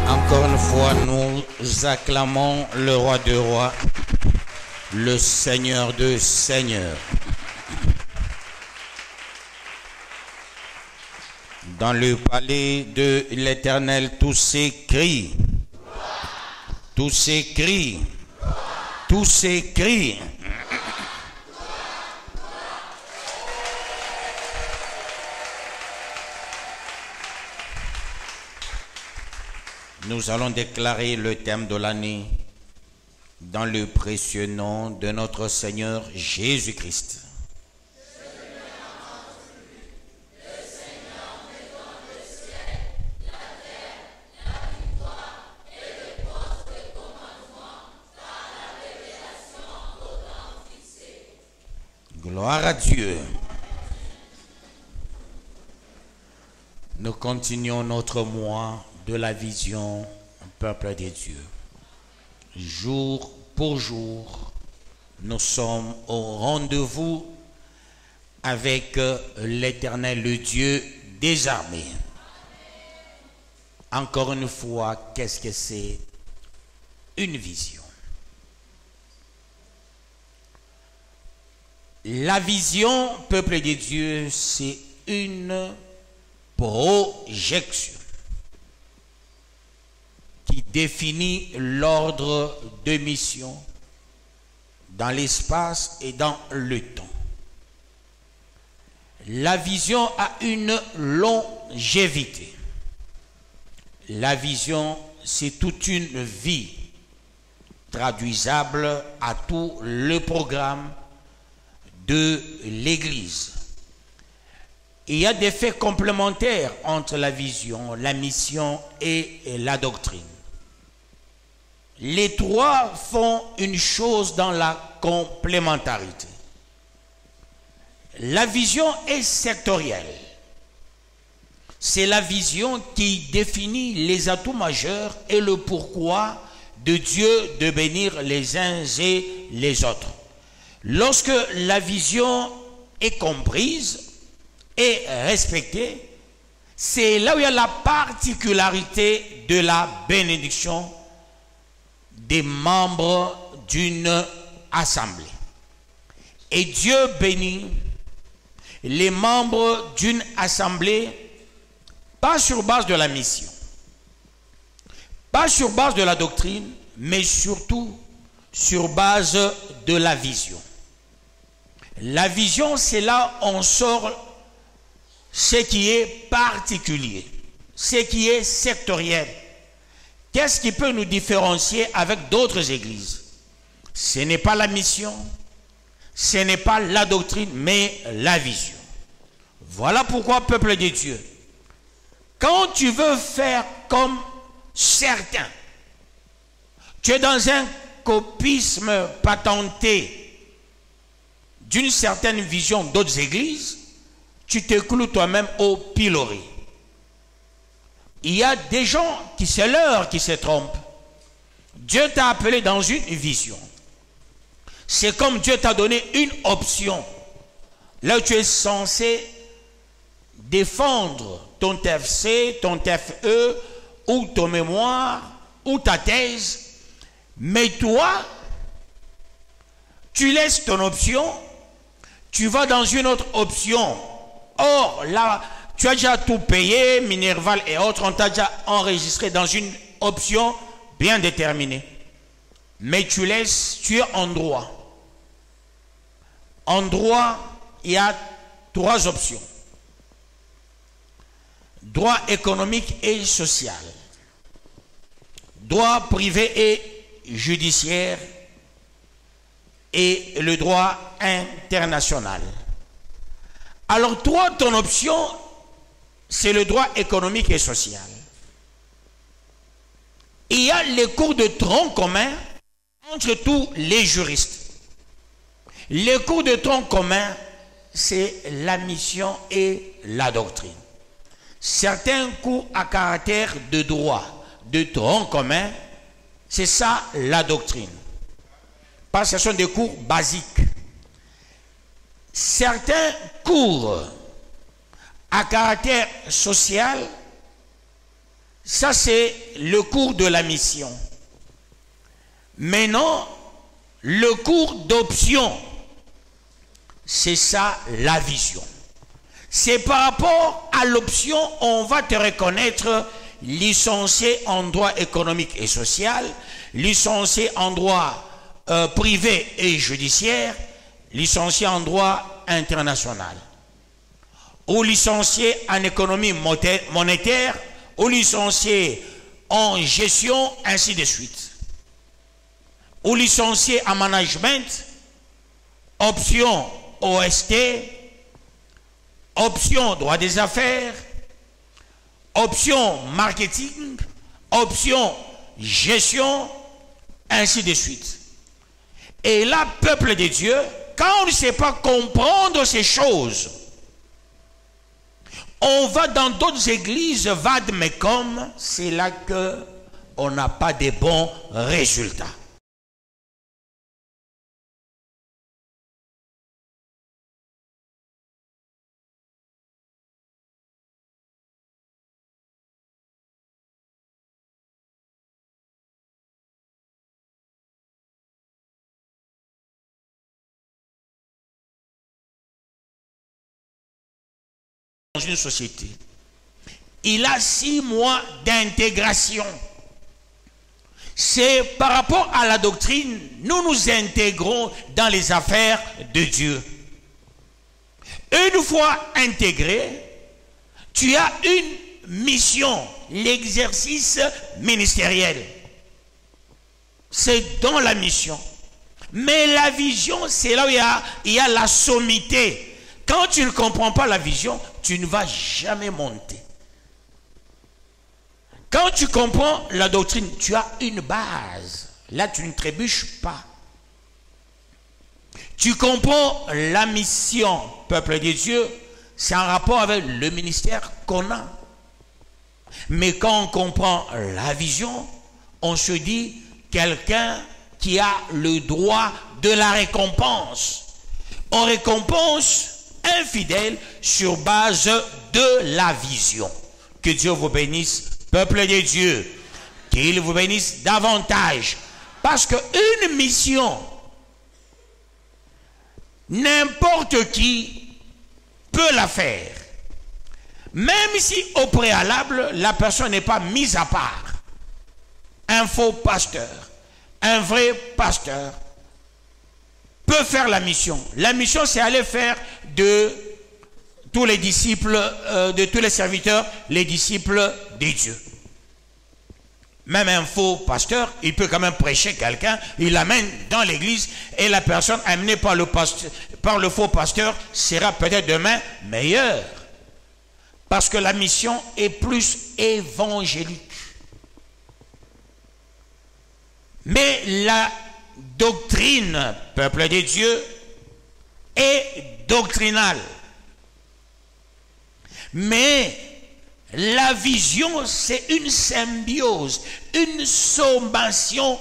Encore une fois, nous acclamons le roi des rois, le Seigneur de seigneurs. Dans le palais de l'Éternel, tous s'écrient. Tous s'écrient. Tous s'écrient. Nous allons déclarer le thème de l'année dans le précieux nom de notre Seigneur Jésus-Christ. Gloire à Dieu. Nous continuons notre mois de la vision, peuple de Dieu. Jour pour jour, nous sommes au rendez-vous avec l'Éternel, le Dieu des armées. Encore une fois, qu'est-ce que c'est? Une vision. La vision, peuple de Dieu, c'est une projection qui définit l'ordre de mission dans l'espace et dans le temps. La vision a une longévité. La vision, c'est toute une vie traduisable à tout le programme de l'Église. Il y a des faits complémentaires entre la vision, la mission et la doctrine. Les trois font une chose dans la complémentarité. La vision est sectorielle. C'est la vision qui définit les atouts majeurs et le pourquoi de Dieu de bénir les uns et les autres. Lorsque la vision est comprise et respectée, c'est là où il y a la particularité de la bénédiction des membres d'une assemblée. Et Dieu bénit les membres d'une assemblée pas sur base de la mission, pas sur base de la doctrine, mais surtout sur base de la vision. La vision, c'est là où on sort ce qui est particulier, ce qui est sectoriel. Qu'est-ce qui peut nous différencier avec d'autres églises? Ce n'est pas la mission, ce n'est pas la doctrine, mais la vision. Voilà pourquoi, peuple de Dieu, quand tu veux faire comme certains, tu es dans un copisme patenté d'une certaine vision d'autres églises, tu te cloues toi-même au pilori. Il y a des gens qui c'est l'heure qui se trompent. Dieu t'a appelé dans une vision. C'est comme Dieu t'a donné une option. Là où tu es censé défendre ton TFC, ton TFE, ou ton mémoire, ou ta thèse. Mais toi, tu laisses ton option, tu vas dans une autre option. Or, là, tu as déjà tout payé, Minerval et autres, on t'a déjà enregistré dans une option bien déterminée. Mais tu es en droit. En droit, il y a trois options. Droit économique et social. Droit privé et judiciaire. Et le droit international. Alors toi, ton option, c'est le droit économique et social. Il y a les cours de tronc commun entre tous les juristes. Les cours de tronc commun, c'est la mission et la doctrine. Certains cours à caractère de droit, de tronc commun, c'est ça la doctrine. Parce que ce sont des cours basiques. Certains cours à caractère social, Ça, c'est le cours de la mission. Maintenant, le cours d'option, c'est ça la vision. C'est par rapport à l'option, on va te reconnaître licencié en droit économique et social, licencié en droit privé et judiciaire, licencié en droit international, ou licencié en économie monétaire, ou licencié en gestion, ainsi de suite, ou licencié en management, option OST, option droit des affaires, option marketing, option gestion, ainsi de suite. Et là, peuple de Dieu, quand on ne sait pas comprendre ces choses, on va dans d'autres églises vademecum, c'est là qu'on n'a pas de bons résultats. Dans une société, il a 6 mois d'intégration. C'est par rapport à la doctrine, nous nous intégrons dans les affaires de Dieu. Une fois intégré, tu as une mission, l'exercice ministériel. C'est dans la mission. Mais la vision, c'est là où il y a la sommité. Quand tu ne comprends pas la vision, tu ne vas jamais monter. Quand tu comprends la doctrine, tu as une base. Là, tu ne trébuches pas. Tu comprends la mission, peuple de Dieu, c'est en rapport avec le ministère qu'on a. Mais quand on comprend la vision, on se dit quelqu'un qui a le droit de la récompense. On récompense un fidèle sur base de la vision. Que Dieu vous bénisse, peuple de Dieu. Qu'il vous bénisse davantage. Parce qu'une mission, n'importe qui peut la faire. Même si au préalable, la personne n'est pas mise à part. Un faux pasteur, un vrai pasteur peut faire la mission. La mission, c'est aller faire de tous les disciples, de tous les serviteurs, les disciples de Dieu. Même un faux pasteur, il peut quand même prêcher quelqu'un, il l'amène dans l'église et la personne amenée par le faux pasteur sera peut-être demain meilleure. Parce que la mission est plus évangélique. Mais la doctrine, peuple de Dieu, est doctrinale. Mais la vision, c'est une symbiose, une sommation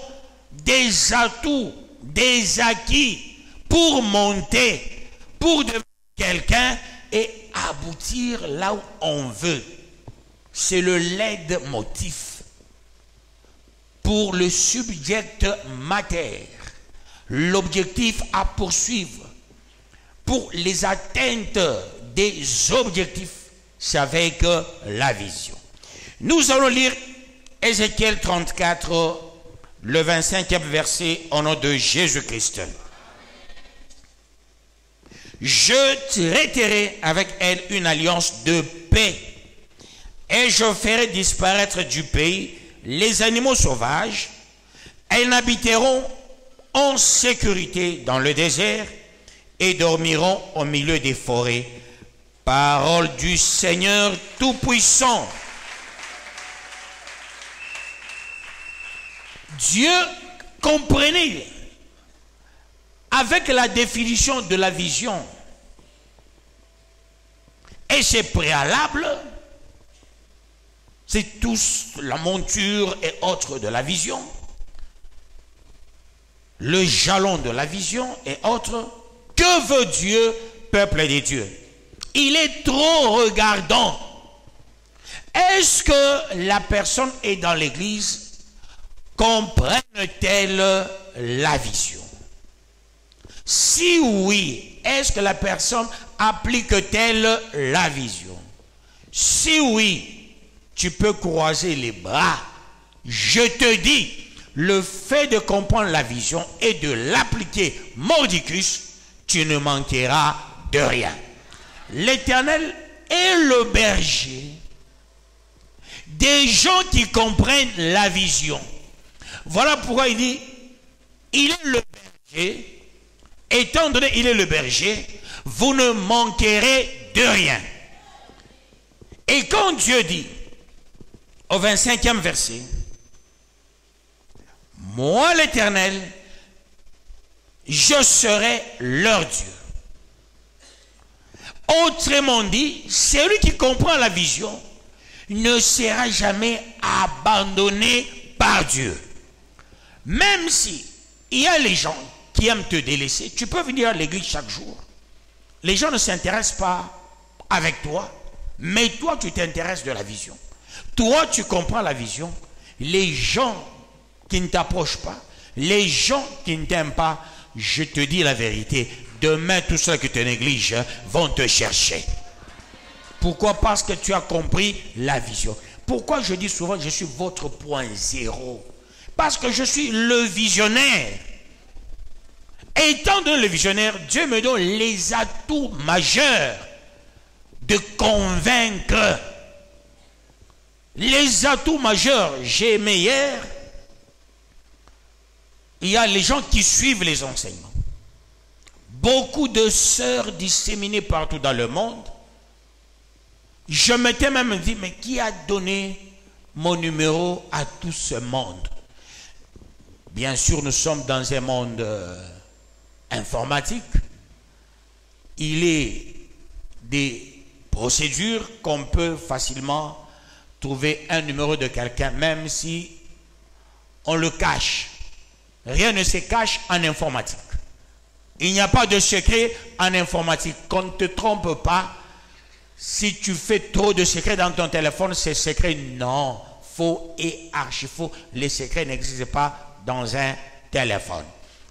des atouts, des acquis pour monter, pour devenir quelqu'un et aboutir là où on veut. C'est le leitmotiv pour le subject mater, l'objectif à poursuivre pour les atteintes des objectifs, c'est avec la vision. Nous allons lire Ézéchiel 34, le 25e verset, au nom de Jésus-Christ. Je traiterai avec elle une alliance de paix, et je ferai disparaître du pays les animaux sauvages. Elles n'habiteront en sécurité dans le désert et dormiront au milieu des forêts. Parole du Seigneur Tout-Puissant. Dieu comprenait avec la définition de la vision et ses préalables, c'est tous la monture et autres de la vision, le jalon de la vision et autres. Que veut Dieu, peuple de Dieu? Il est trop regardant. est-ce que la personne est dans l'église, comprenne-t-elle la vision? Si oui, est-ce que la personne applique-t-elle la vision? Si oui, tu peux croiser les bras. Je te dis, le fait de comprendre la vision et de l'appliquer mordicus, tu ne manqueras de rien. L'Éternel est le berger des gens qui comprennent la vision. Voilà pourquoi il dit, il est le berger. Étant donné qu'il est le berger, vous ne manquerez de rien. Et quand Dieu dit, au 25e verset, moi l'Éternel, je serai leur Dieu. Autrement dit, celui qui comprend la vision ne sera jamais abandonné par Dieu. Même si il y a les gens qui aiment te délaisser, tu peux venir à l'église chaque jour. Les gens ne s'intéressent pas avec toi, mais toi tu t'intéresses de la vision. Toi tu comprends la vision. Les gens qui ne t'approchent pas, les gens qui ne t'aiment pas, je te dis la vérité, demain tous ceux qui te négligent vont te chercher. Pourquoi? Parce que tu as compris la vision. Pourquoi je dis souvent je suis votre point zéro? Parce que je suis le visionnaire. Étant donné le visionnaire, Dieu me donne les atouts majeurs de convaincre. Les atouts majeurs, j'ai aimé hier, il y a les gens qui suivent les enseignements. Beaucoup de sœurs disséminées partout dans le monde. Je m'étais même dit, mais qui a donné mon numéro à tout ce monde? Bien sûr, nous sommes dans un monde informatique. Il est des procédures qu'on peut facilement trouver un numéro de quelqu'un, même si on le cache. Rien ne se cache en informatique. Il n'y a pas de secret en informatique. Qu'on ne te trompe pas. Si tu fais trop de secrets dans ton téléphone, c'est secret. Non, faux et archi faux. Les secrets n'existent pas dans un téléphone.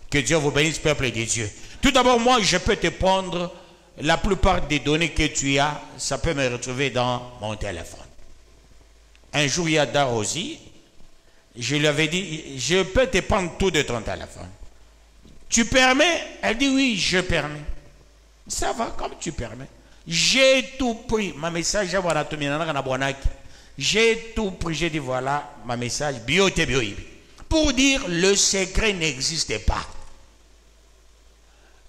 Que Dieu vous bénisse, peuple de Dieu. Tout d'abord, moi, je peux te prendre la plupart des données que tu as. Ça peut me retrouver dans mon téléphone. Un jour, il y a Darosi. Je lui avais dit, je peux te prendre tout de ton téléphone. Tu permets? Elle dit oui, je permets. Ça va, comme tu permets. J'ai tout pris. Ma message, j'ai tout pris. J'ai dit voilà, ma message, pour dire le secret n'existe pas.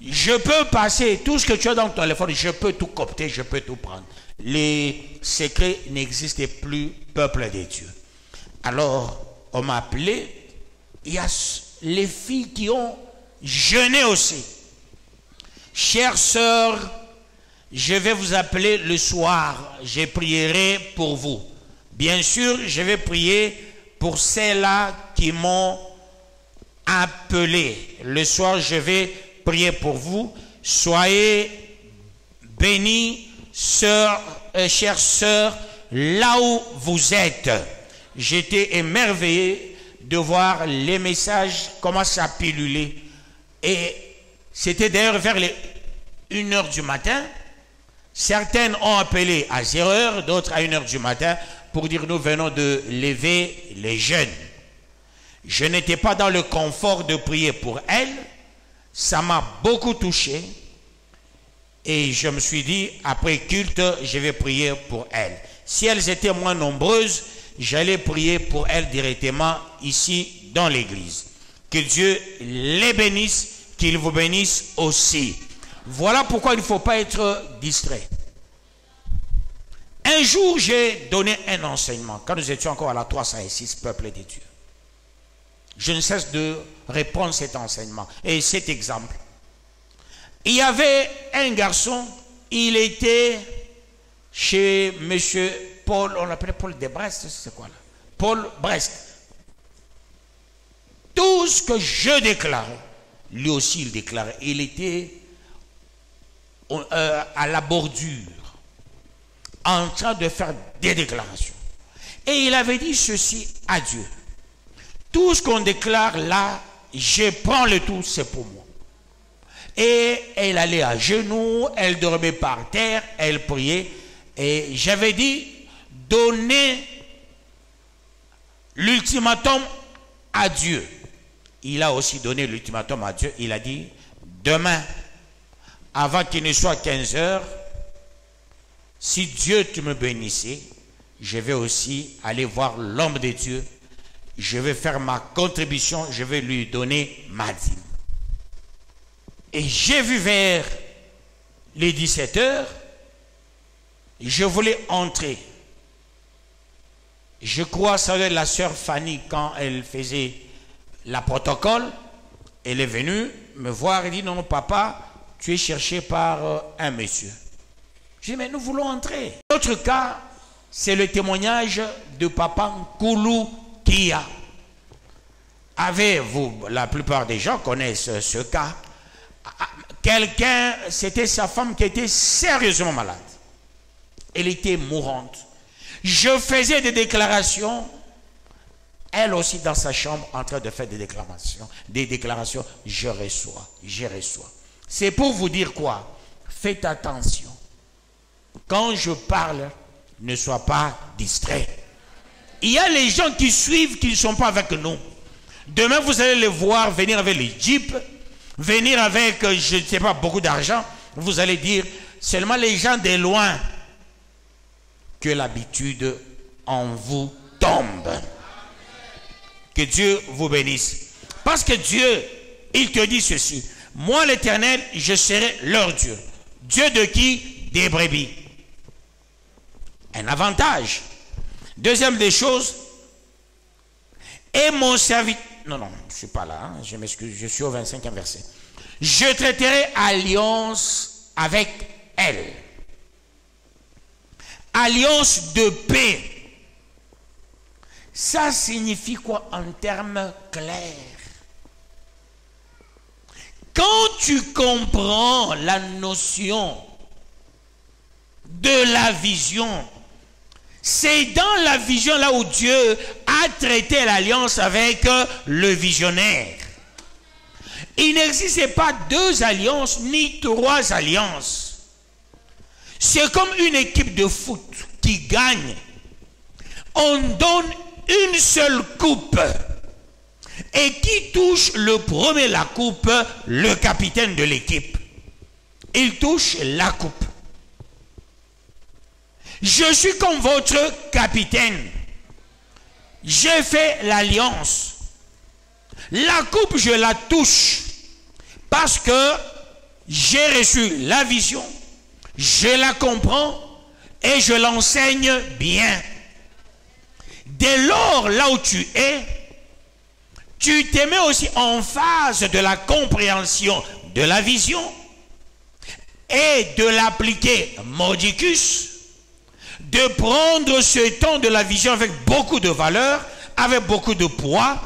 Je peux passer tout ce que tu as dans ton téléphone, je peux tout copter, je peux tout prendre. Les secrets n'existent plus, peuple de Dieu. Alors, on m'a appelé, il y a les filles qui ont jeûné aussi. Chères sœurs, je vais vous appeler le soir, je prierai pour vous. Bien sûr, je vais prier pour celles-là qui m'ont appelé. Le soir, je vais prier pour vous. Soyez bénis, sœurs, chères sœurs, là où vous êtes. J'étais émerveillé de voir les messages commencer à piluler. Et c'était d'ailleurs vers les 1h du matin. Certaines ont appelé à 0h, d'autres à 1h du matin pour dire nous venons de lever les jeunes. Je n'étais pas dans le confort de prier pour elles. Ça m'a beaucoup touché. Et je me suis dit, après culte, je vais prier pour elles. Si elles étaient moins nombreuses, j'allais prier pour elles directement ici dans l'église. Que Dieu les bénisse, qu'il vous bénisse aussi. Voilà pourquoi il ne faut pas être distrait. Un jour, j'ai donné un enseignement, quand nous étions encore à la 306, peuple de Dieu. Je ne cesse de reprendre cet enseignement et cet exemple. Il y avait un garçon, il était chez monsieur Paul, on l'appelait Paul de Brest, c'est quoi là? Paul Brest. Tout ce que je déclarais, lui aussi il déclarait. Il était à la bordure, en train de faire des déclarations. Et il avait dit ceci à Dieu. Tout ce qu'on déclare là, je prends le tout, c'est pour moi. Et elle allait à genoux, elle dormait par terre, elle priait. Et j'avais dit, donnez l'ultimatum à Dieu. Il a aussi donné l'ultimatum à Dieu. Il a dit, demain, avant qu'il ne soit 15 heures, si Dieu tu me bénissais, je vais aussi aller voir l'homme de Dieu. Je vais faire ma contribution, je vais lui donner ma dîme. Et j'ai vu vers les 17 heures, je voulais entrer. Je crois, ça doit être la sœur Fanny, quand elle faisait la protocole, elle est venue me voir et dit, non, papa, tu es cherché par un monsieur. Je dis, mais nous voulons entrer. L'autre cas, c'est le témoignage de papa Nkoulou Kia. La plupart des gens connaissent ce cas. Quelqu'un, c'était sa femme qui était sérieusement malade. Elle était mourante. Je faisais des déclarations, elle aussi dans sa chambre en train de faire des déclarations, je reçois. C'est pour vous dire quoi? Faites attention. Quand je parle, ne sois pas distrait. Il y a les gens qui suivent, qui ne sont pas avec nous. Demain, vous allez les voir venir avec les jeeps, venir avec, je ne sais pas, beaucoup d'argent. Vous allez dire, seulement les gens de loin, que l'habitude en vous tombe. Que Dieu vous bénisse. Parce que Dieu, il te dit ceci. Moi, l'Éternel, je serai leur Dieu. Dieu de qui? Des brebis. Un avantage. Deuxième des choses, et mon serviteur... Non, je ne suis pas là, hein, je m'excuse, je suis au 25e verset. Je traiterai alliance avec elle. Alliance de paix. Ça signifie quoi en termes clairs? Quand tu comprends la notion de la vision, c'est dans la vision là où Dieu a traité l'alliance avec le visionnaire. Il n'existe pas deux alliances ni trois alliances. C'est comme une équipe de foot qui gagne. On donne une seule coupe. Et qui touche le premier la coupe? Le capitaine de l'équipe. Il touche la coupe. Je suis comme votre capitaine. J'ai fait l'alliance. La coupe, je la touche. Parce que j'ai reçu la vision. Je la comprends et je l'enseigne bien. Dès lors, là où tu es, tu te mets aussi en phase de la compréhension de la vision et de l'appliquer mordicus, de prendre ce temps de la vision avec beaucoup de valeur, avec beaucoup de poids.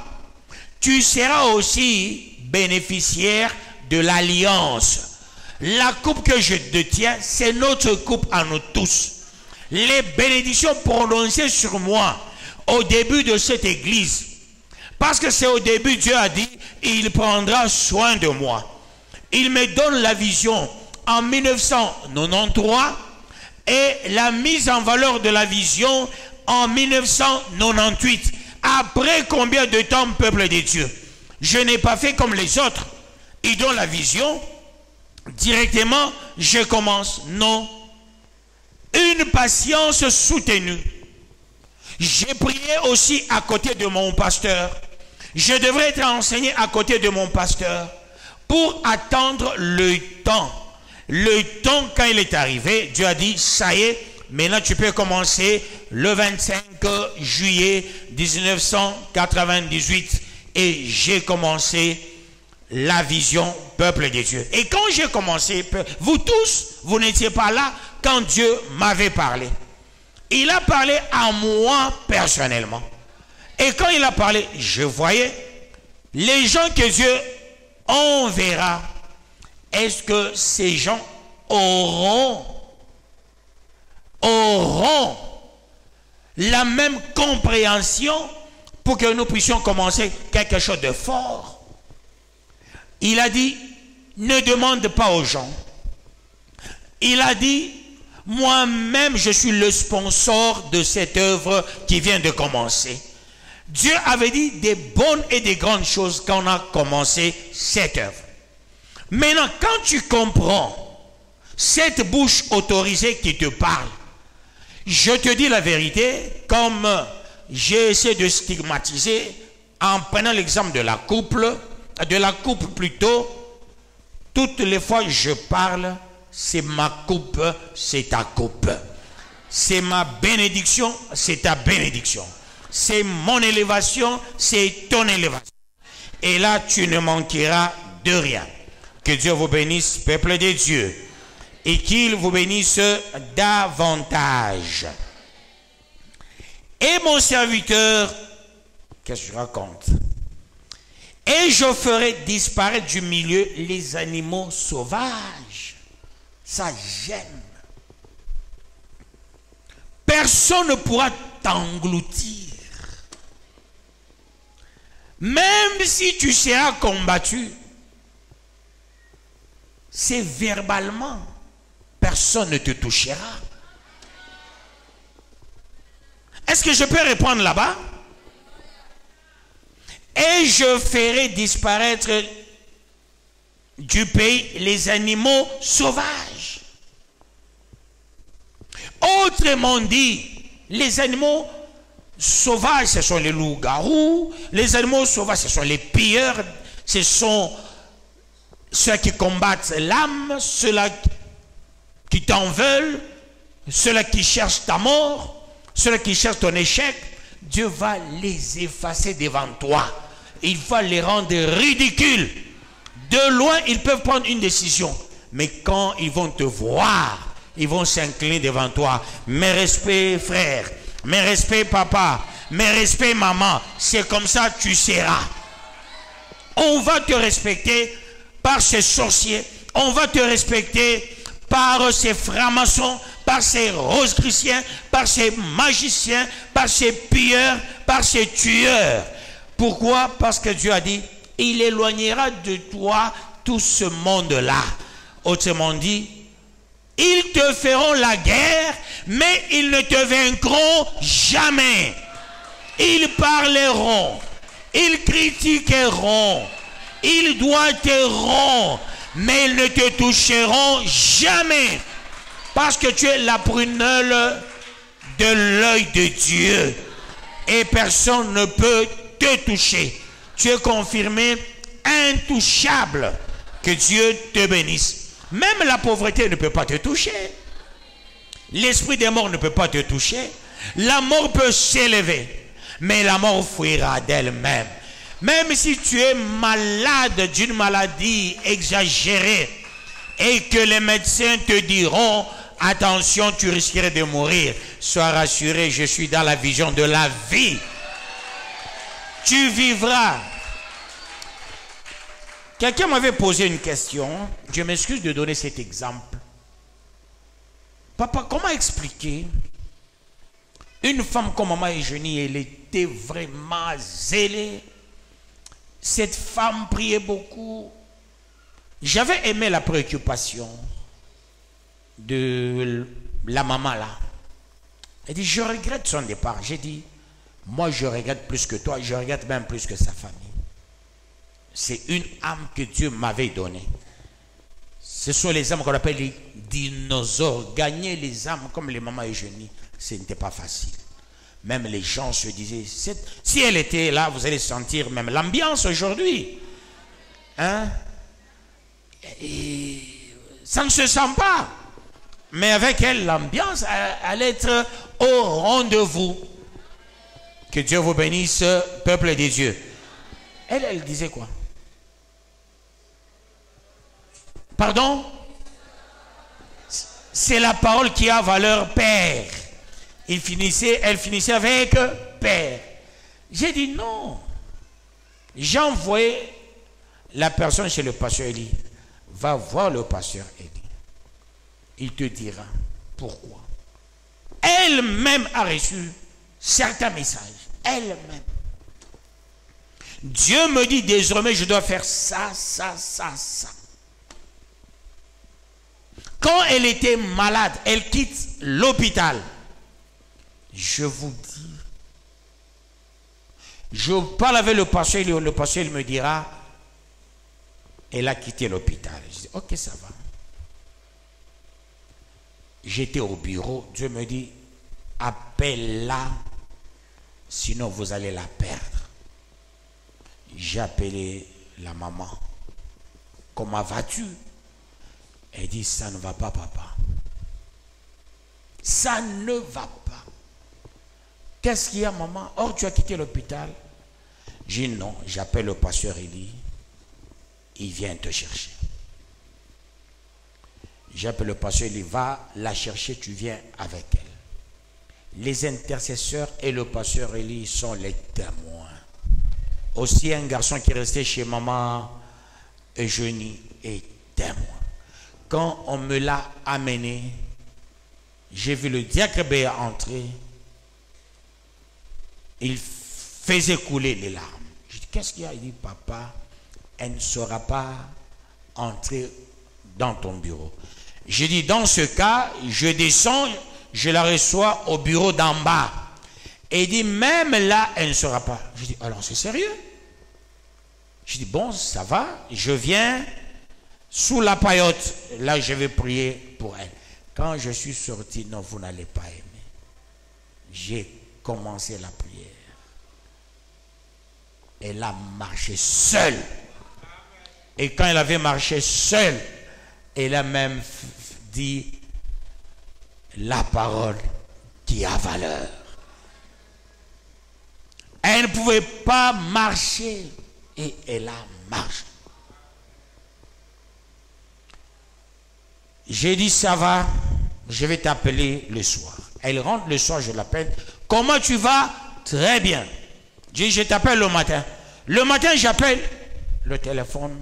Tu seras aussi bénéficiaire de l'alliance. La coupe que je détiens, c'est notre coupe à nous tous. Les bénédictions prononcées sur moi au début de cette église, parce que c'est au début Dieu a dit, il prendra soin de moi. Il me donne la vision en 1993 et la mise en valeur de la vision en 1998. Après combien de temps, peuple de Dieu? Je n'ai pas fait comme les autres. Ils donnent la vision. Directement, je commence. Non. Une patience soutenue. J'ai prié aussi à côté de mon pasteur. Je devrais être enseigné à côté de mon pasteur pour attendre le temps. Le temps, quand il est arrivé, Dieu a dit, ça y est, maintenant tu peux commencer le 25 juillet 1998. Et j'ai commencé la vision peuple de Dieu. Et quand j'ai commencé, vous tous, vous n'étiez pas là quand Dieu m'avait parlé. Il a parlé à moi personnellement. Et quand il a parlé, je voyais les gens que Dieu enverra. Est-ce que ces gens auront la même compréhension pour que nous puissions commencer quelque chose de fort. Il a dit, ne demande pas aux gens. Il a dit, moi-même, je suis le sponsor de cette œuvre qui vient de commencer. Dieu avait dit des bonnes et des grandes choses quand on a commencé cette œuvre. Maintenant, quand tu comprends cette bouche autorisée qui te parle, je te dis la vérité, comme j'ai essayé de stigmatiser en prenant l'exemple de la coupe plutôt, toutes les fois que je parle, c'est ma coupe, c'est ta coupe. C'est ma bénédiction, c'est ta bénédiction. C'est mon élévation, c'est ton élévation. Et là, tu ne manqueras de rien. Que Dieu vous bénisse, peuple de Dieu. Et qu'il vous bénisse davantage. Et mon serviteur, qu'est-ce que je raconte? Et je ferai disparaître du milieu les animaux sauvages. Ça gêne. Personne ne pourra t'engloutir. Même si tu seras combattu, c'est verbalement. Personne ne te touchera. Est-ce que je peux répondre là-bas? Et je ferai disparaître du pays les animaux sauvages. Autrement dit, les animaux sauvages, ce sont les loups-garous. Les animaux sauvages, ce sont les pilleurs. Ce sont ceux qui combattent l'âme, ceux-là qui t'en veulent, ceux-là qui cherchent ta mort, ceux-là qui cherchent ton échec. Dieu va les effacer devant toi. Il va les rendre ridicules. De loin, ils peuvent prendre une décision. Mais quand ils vont te voir, ils vont s'incliner devant toi. Mes respects, frère. Mes respects, papa. Mes respects, maman. C'est comme ça que tu seras. On va te respecter par ces sorciers. On va te respecter par ces francs-maçons, par ces rosicruciens, par ces magiciens, par ces pilleurs, par ces tueurs. Pourquoi? Parce que Dieu a dit, il éloignera de toi tout ce monde-là. Autrement dit, ils te feront la guerre, mais ils ne te vaincront jamais. Ils parleront, ils critiqueront, ils doigteront, mais ils ne te toucheront jamais. Parce que tu es la prunelle de l'œil de Dieu. Et personne ne peut te toucher. Tu es confirmé intouchable. Que Dieu te bénisse. Même la pauvreté ne peut pas te toucher. L'esprit des morts ne peut pas te toucher. La mort peut s'élever, mais la mort fuira d'elle-même. Même si tu es malade d'une maladie exagérée et que les médecins te diront attention, tu risquerais de mourir, sois rassuré, je suis dans la vision de la vie. Tu vivras. Quelqu'un m'avait posé une question. Je m'excuse de donner cet exemple. Papa, comment expliquer une femme comme Maman Eugénie? Elle était vraiment zélée. Cette femme priait beaucoup. J'avais aimé la préoccupation de la maman là. Elle dit, je regrette son départ. J'ai dit, moi je regrette plus que toi, je regrette même plus que sa famille. C'est une âme que Dieu m'avait donnée. Ce sont les âmes qu'on appelle les dinosaures. Gagner les âmes comme les mamans Eugénie, ce n'était pas facile. Même les gens se disaient, si elle était là, vous allez sentir même l'ambiance aujourd'hui. Hein? Et ça ne se sent pas. Mais avec elle, l'ambiance allait être au rendez-vous. Que Dieu vous bénisse, peuple des dieux. Elle disait quoi? Pardon? C'est la parole qui a valeur père. Elle finissait avec père. J'ai dit non. J'ai envoyé la personne chez le pasteur Eli. Va voir le pasteur Eli. Il te dira pourquoi. Elle-même a reçu certains messages, elle-même. Dieu me dit désormais, je dois faire ça, ça, ça, ça. Quand elle était malade, elle quitte l'hôpital. Je vous dis, je parle avec le pasteur il me dira, elle a quitté l'hôpital. Je dis, ok, ça va. J'étais au bureau, Dieu me dit, appelle-la, sinon vous allez la perdre. J'ai appelé la maman. Comment vas-tu? Elle dit, ça ne va pas, papa. Ça ne va pas. Qu'est-ce qu'il y a, maman? Or, tu as quitté l'hôpital. J'ai dit, non, j'appelle le pasteur Élie. Il vient te chercher. J'appelle le pasteur Élie, va la chercher, tu viens avec elle. Les intercesseurs et le pasteur Élie sont les témoins. Aussi un garçon qui est resté chez maman Eugénie est témoin. Quand on me l'a amené, j'ai vu le diacre Béa entrer. Il faisait couler les larmes. Je dis, qu'est-ce qu'il y a? Il dit, papa, elle ne saura pas entrer dans ton bureau. J'ai dit, dans ce cas, je descends, je la reçois au bureau d'en bas. Et il dit, même là, elle ne sera pas. Je dis, alors c'est sérieux? Je dis, bon, ça va, je viens sous la paillote. Là, je vais prier pour elle. Quand je suis sorti, non, vous n'allez pas aimer. J'ai commencé la prière. Elle a marché seule. Et quand elle avait marché seule, elle a même dit la parole qui a valeur. Elle ne pouvait pas marcher et elle a marché. J'ai dit, ça va, je vais t'appeler le soir. Elle rentre le soir, je l'appelle. Comment tu vas? Très bien. J'ai dit, je t'appelle le matin. Le matin, j'appelle. Le téléphone,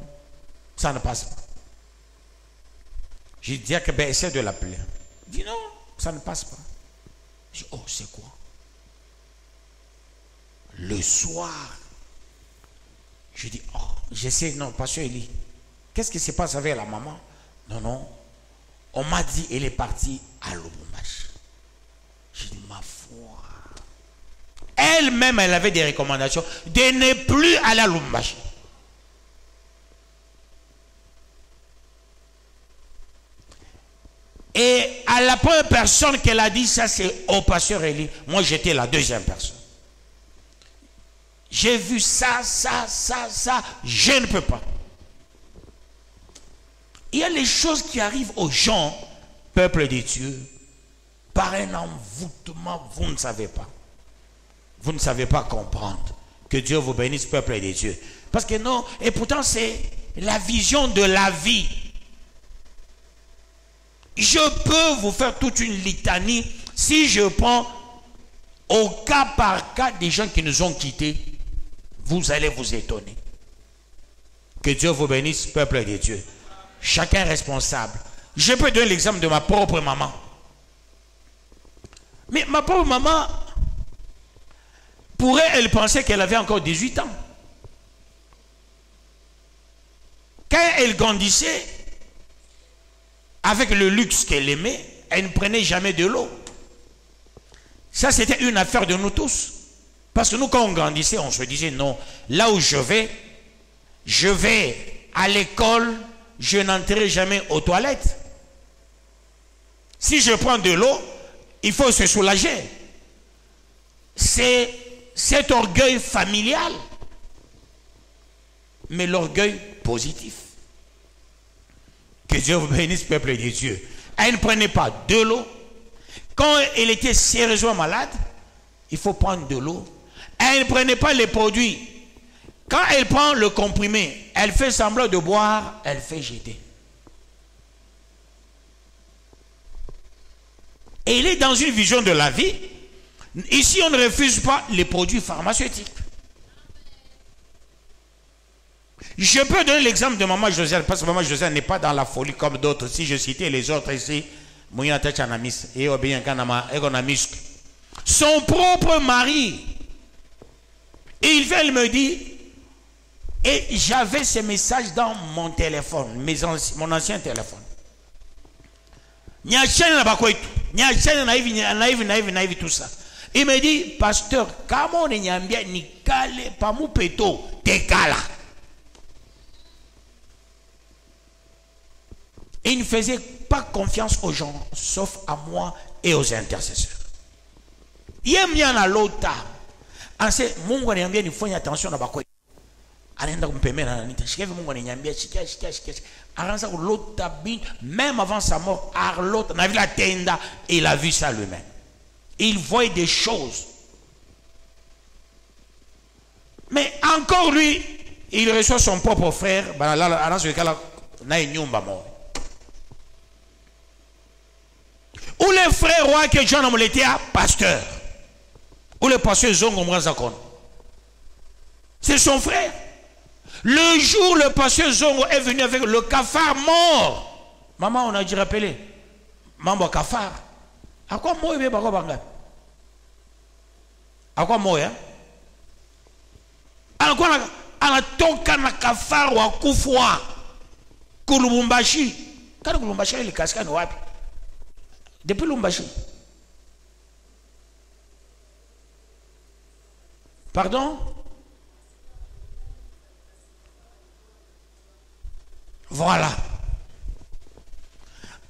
ça ne passe pas. J'ai dit, ben, essaie de l'appeler. Il dit, non, ça ne passe pas. J'ai dit, oh, c'est quoi? Le soir, je dis, oh, j'essaie, non, pasteur Élie, qu'est-ce qui se passe avec la maman? Non, non, on m'a dit, elle est partie à Lubumbashi. J'ai dit, ma foi. Elle-même, elle avait des recommandations de ne plus aller à Lubumbashi. Et à la première personne qu'elle a dit ça, c'est au pasteur Élie. Moi, j'étais la deuxième personne. J'ai vu ça, ça, ça, ça. Je ne peux pas. Il y a les choses qui arrivent aux gens, peuple de Dieu, par un envoûtement, vous ne savez pas. Vous ne savez pas comprendre. Que Dieu vous bénisse, peuple de Dieu. Parce que non, et pourtant c'est la vision de la vie. Je peux vous faire toute une litanie si je prends au cas par cas des gens qui nous ont quittés. Vous allez vous étonner. Que Dieu vous bénisse, peuple de Dieu. Chacun responsable. Je peux donner l'exemple de ma propre maman. Mais ma pauvre maman, pour elle, elle pensait qu'elle avait encore 18 ans. Quand elle grandissait, avec le luxe qu'elle aimait, elle ne prenait jamais de l'eau. Ça, c'était une affaire de nous tous. Parce que nous, quand on grandissait, on se disait, non, là où je vais à l'école, je n'entrerai jamais aux toilettes. Si je prends de l'eau, il faut se soulager. C'est cet orgueil familial, mais l'orgueil positif. Que Dieu vous bénisse, peuple de Dieu. Elle ne prenait pas de l'eau. Quand elle était sérieusement malade, il faut prendre de l'eau. Elle ne prenait pas les produits. Quand elle prend le comprimé, elle fait semblant de boire, elle fait jeter. Et elle est dans une vision de la vie. Ici, on ne refuse pas les produits pharmaceutiques. Je peux donner l'exemple de Maman Josiane, parce que Maman Josiane n'est pas dans la folie comme d'autres. Si je citais les autres ici, son propre mari. Et il vient, il me dit, et j'avais ces messages dans mon téléphone, mon ancien téléphone. Tout ça. Il me dit, pasteur, comment on est bien ni calé, pas mou péto, t'es cala. Il ne faisait pas confiance aux gens, sauf à moi et aux intercesseurs. Il y a bien à l'autre. Mungu ananiambia nifanye attention na bakwe. Anaenda kumpemera na nita. Shikevi Mungu ananiambia shika. Aranza kulota bin même avant sa mort, Arlota n'a vu la tenda et il a vu ça lui-même. Il voit des choses. Mais encore lui, il reçoit son propre frère, ou les frères rois que John a été pasteur. Ou le pasteur Zongo Mrazakon. C'est son frère. Le jour le pasteur Zongo est venu avec le cafard mort. Maman, on a dû rappeler. Maman cafard. À quoi moi il est banga? À quoi moi hein? À quoi on toka na cafard wa kufwa. Kulubumbashi. Quand Kulubumbashi il est casqué no wapi? Depuis Lumbashi. Pardon? Voilà.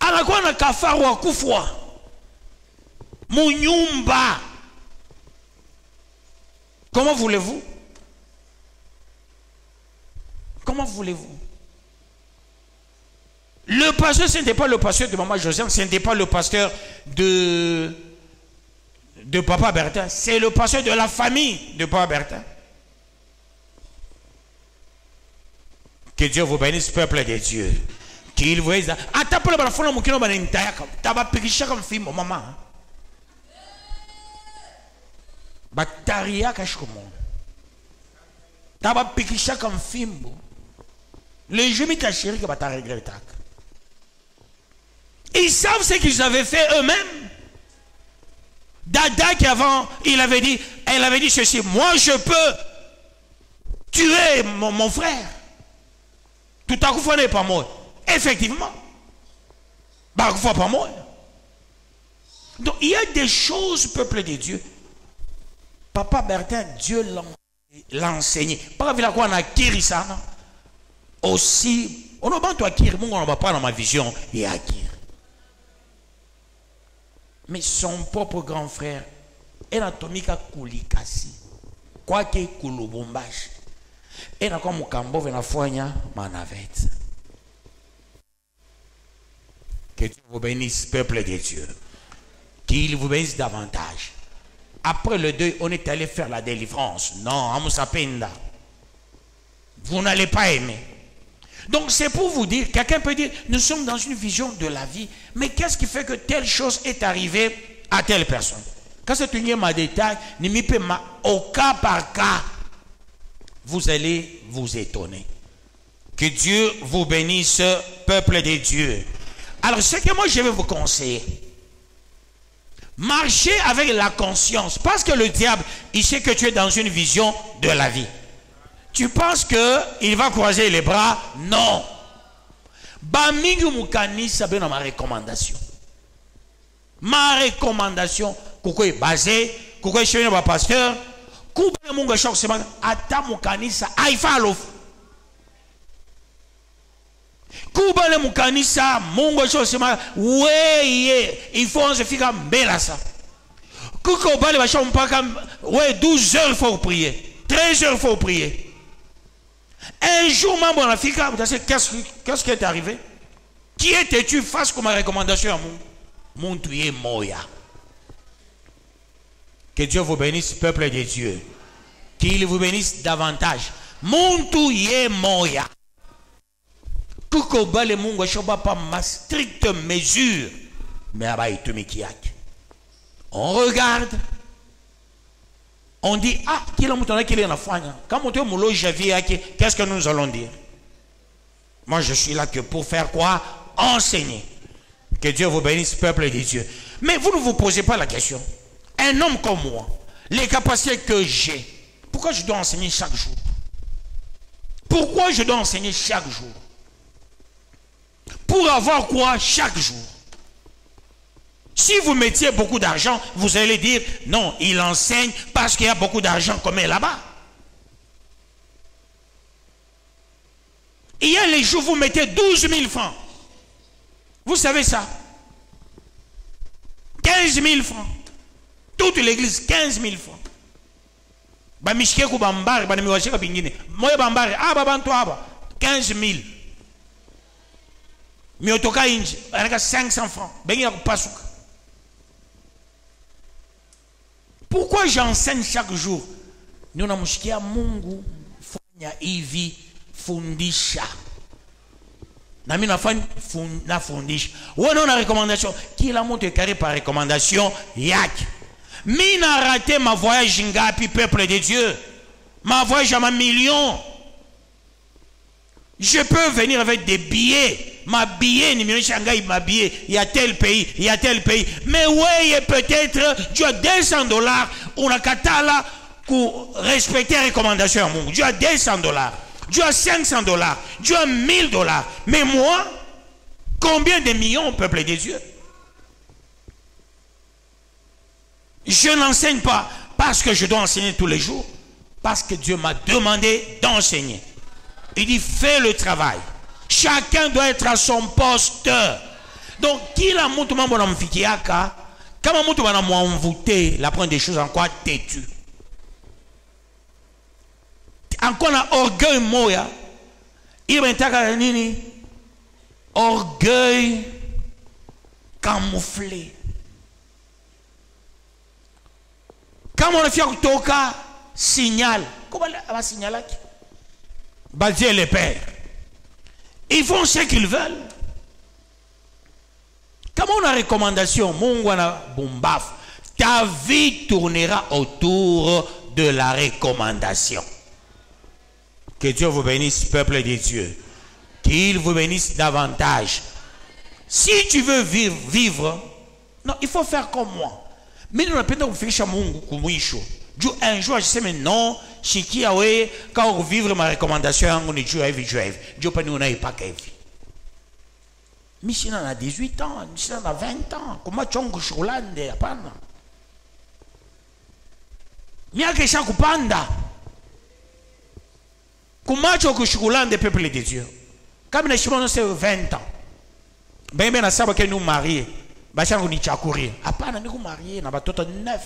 Anakuwa na kafaru wa kufwa. Munyumba. Comment voulez-vous? Comment voulez-vous? Le pasteur, ce n'était pas le pasteur de Maman Josiane, ce n'était pas le pasteur de Papa Bertin, c'est le pasteur de la famille de Papa Bertin. Que Dieu vous bénisse, peuple de Dieu. Qu'il vous aide. Attends, la fois où tu vas pécher comme fille, maman. Bataria cache comme tu vas pécher comme fille. Le jeu m'est chéri que tu vas regretter. Ils savent ce qu'ils avaient fait eux-mêmes. Dada qui avant, elle avait dit ceci, moi je peux tuer mon frère. Tout à coup, ce n'est pas moi. Effectivement. Bah, pas moi. Donc, il y a des choses, peuple de Dieu. Papa Bertin, Dieu l'a enseigné. Pas vu la quoi on a kiri ça. Aussi, on a pas toi kiri, on va pas dans ma vision, il y a kiri. Mais son propre grand frère, Enatomika Kulikasi, quoi que Kulubumbashi, et na comme Mukambo venafanya manavette. Que Dieu vous bénisse, peuple de Dieu. Qu'il vous bénisse davantage. Après le deuil, on est allé faire la délivrance. Non, Amusapenda. Vous n'allez pas aimer. Donc c'est pour vous dire, quelqu'un peut dire, nous sommes dans une vision de la vie, mais qu'est-ce qui fait que telle chose est arrivée à telle personne? Quand c'est un détail, au cas par cas, vous allez vous étonner. Que Dieu vous bénisse, peuple de Dieu. Alors ce que moi je vais vous conseiller, marchez avec la conscience, parce que le diable, il sait que tu es dans une vision de la vie. Tu penses qu'il va croiser les bras? Non. Bamingi mukani sabe na ma recommandation. Ma recommandation, kuko est basée, kuko est chez un pasteur, kuko munga chok sema ata mukani sa aifalo. Kuba le mukani sa munga chok sema weye, il faut se faire mbela sa. Kuko bale ba chok mpaka ouais 12 heures il faut prier, 13 heures il faut prier. Un jour, membre en Afrique, qu'est-ce qui est arrivé? Qui étais-tu face comme recommandation à mon tué Moya? Que Dieu vous bénisse, peuple de Dieu. Qu'il vous bénisse davantage. Mon tué Moya. Kuko le mungo shoba pas ma stricte mesure. Mais on regarde. On dit, ah, quand on qu'est-ce que nous allons dire? Moi, je suis là que pour faire quoi? Enseigner. Que Dieu vous bénisse, peuple de Dieu. Mais vous ne vous posez pas la question. un homme comme moi, les capacités que j'ai, pourquoi je dois enseigner chaque jour? Pourquoi je dois enseigner chaque jour? Pour avoir quoi chaque jour? Si vous mettiez beaucoup d'argent, vous allez dire, non, il enseigne parce qu'il y a beaucoup d'argent comme là-bas. Il y a les jours, vous mettez 12 000 francs. Vous savez ça? 15 000 francs. Toute l'église, 15 000 francs. Ba mishke ku bambari, ba nimiwashika bingine. Moye bambari, aba bantu aba. 15 000. Miotoka inji, anaka 500 francs. Bengi ya kupasuka. Pourquoi j'enseigne chaque jour? Nous namshikia Mungu fanya hivi fundisha. Na mimi nafundisha. Wewe una recommandation. Kila mtu ekari par recommandation yake. Mimi na raté ma voyage ngapi peuple de Dieu. Ma voyage à ma million. Je peux venir avec des billets. Ma billet, numéro Shanghai, ma billet, il y a tel pays, il y a tel pays. Mais oui, peut-être, tu as 200 $, on a katala pour respecter les recommandations à mon. Tu as 200 $, tu as 500 $, tu as 1000 $. Mais moi, combien de millions, peuple de Dieu? Je n'enseigne pas parce que je dois enseigner tous les jours, parce que Dieu m'a demandé d'enseigner. Il dit, fais le travail. Chacun doit être à son poste. Donc, qui la montre mon amfikiaka, comment montre mon envoûté, la première des choses en quoi têtu. Encore un orgueil moya, il va nini, orgueil camouflé. Quand on a fait un toka, signal. Comment on va signaler? Bah Dieu le Père. Ils font ce qu'ils veulent. Comme on a recommandation, ta vie tournera autour de la recommandation. Que Dieu vous bénisse, peuple de Dieu. Qu'il vous bénisse davantage. Si tu veux vivre, non, il faut faire comme moi. Mais nous n'avons pas fait Mungu kumwisho. Un jour, je sais, mais non, Chiki Awe, quand on vivre ma recommandation, on est Dieu à vie, Dieu pas nous n'a pas qu'à vie. Mais si on a 18 ans, si on a 20 ans, comment tu as choulande à panda? Mia que chaque panda. Comment tu as choulande des peuples de Dieu? Comme les chemins, c'est 20 ans. Ben, on a ça que nous mariés. Bachan on y chakourir. À part, nous mariés, on a tout 9.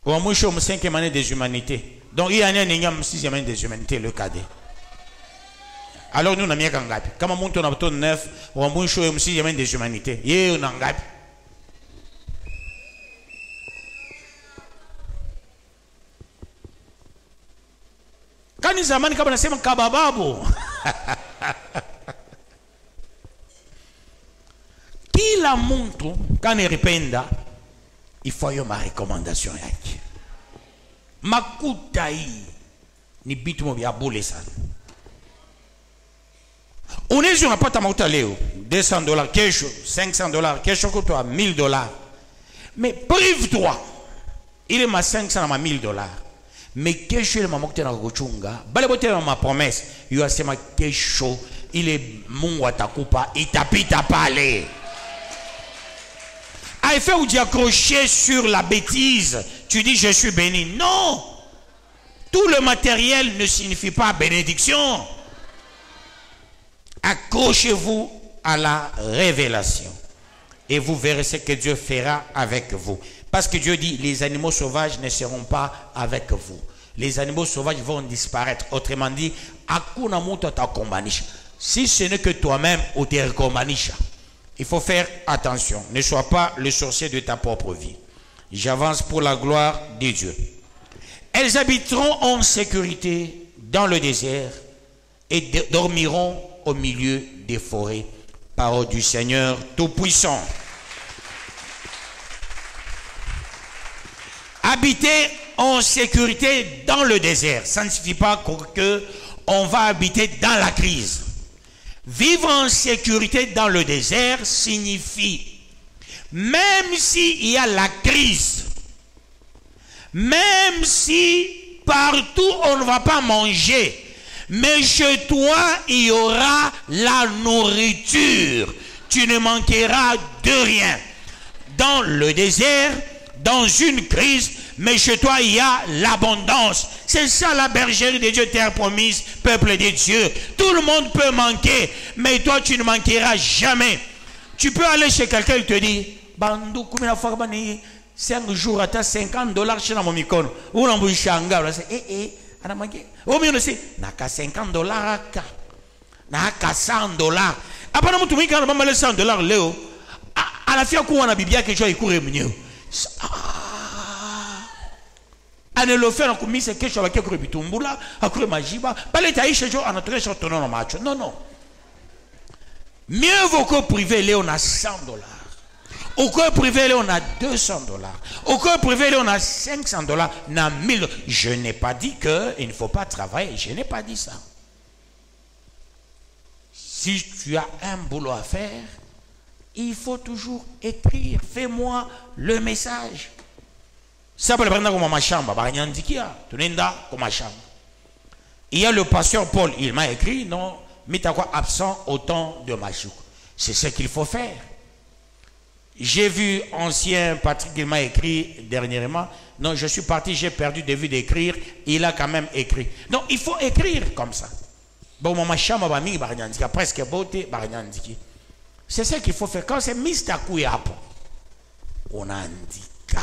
Ou moi, je suis 5e année des humanités. Donc, il y a un 6e année des humanités, le cadet. Alors, nous, on a mis un gapi. Quand on monte, on a 9, ou moi, je suis 6e année des humanités. Il y a un gapi. Quand ils amènent, comme on a dit, un kabababo. Qui la montre, quand il répète, il faut y ma recommandation. Makutai ni bitu mo ya bole sana. On est sur un pote à makuta leo, $200, quelque chose, $500, quelque chose que toi, $1000. Mais prive-toi. Il est ma 500 à $1000. Mais quelque chose ma makuta na kuchunga, bale bote ma promesse, il a sema quelque chose, il est Mungu atakupa, itapita pale. À effet où tu accroché sur la bêtise, tu dis je suis béni. Non! Tout le matériel ne signifie pas bénédiction. Accrochez-vous à la révélation. Et vous verrez ce que Dieu fera avec vous. Parce que Dieu dit, les animaux sauvages ne seront pas avec vous. Les animaux sauvages vont disparaître. Autrement dit, Akuna Muta Takombanisha. Si ce n'est que toi-même ou te recombanisha. Il faut faire attention. Ne sois pas le sorcier de ta propre vie. J'avance pour la gloire de Dieu. Elles habiteront en sécurité dans le désert et dormiront au milieu des forêts. Parole du Seigneur Tout-Puissant. Habiter en sécurité dans le désert, ça ne signifie pas qu'on va habiter dans la crise. Vivre en sécurité dans le désert signifie, même s'il y a la crise, même si partout on ne va pas manger, mais chez toi il y aura la nourriture. Tu ne manqueras de rien. Dans le désert, dans une crise, mais chez toi il y a l'abondance. C'est ça la bergerie de Dieu, terre promise, peuple de Dieu. Tout le monde peut manquer, mais toi tu ne manqueras jamais. Tu peux aller chez quelqu'un, il te dit, Bandou, combien de fois 5 jours à $50 chez mon micro. Ou dans le changa, on a manqué. Au mieux, c'est naka $50, naka $100. Après, nous avons dit $100, Léo. À la fin, on a bibia que tu as écouté mieux. On le fait, on a mis quelque chose avec le bitumbula, avec le majiba. Pas les taïs, on a trouvé sur ton nom match. Non, non. Mieux vaut que privé, Léo, on a $100. Au corps privé, on a $200. Au corps privé, on a $500. On a 1000. Je n'ai pas dit qu'il ne faut pas travailler. Je n'ai pas dit ça. Si tu as un boulot à faire, il faut toujours écrire. Fais-moi le message. Ça peut le prendre comme ma chambre. Il y a le pasteur Paul. Il m'a écrit, non, mais tu as quoi absent au temps de Machouk. C'est ce qu'il faut faire. J'ai vu ancien Patrick, il m'a écrit dernièrement. Non, je suis parti, j'ai perdu de vue d'écrire. Il a quand même écrit. Donc, il faut écrire comme ça. Bon, ma chambre va mis presque beauté. C'est ça qu'il faut faire. Quand c'est Mistakuyapo, on indique.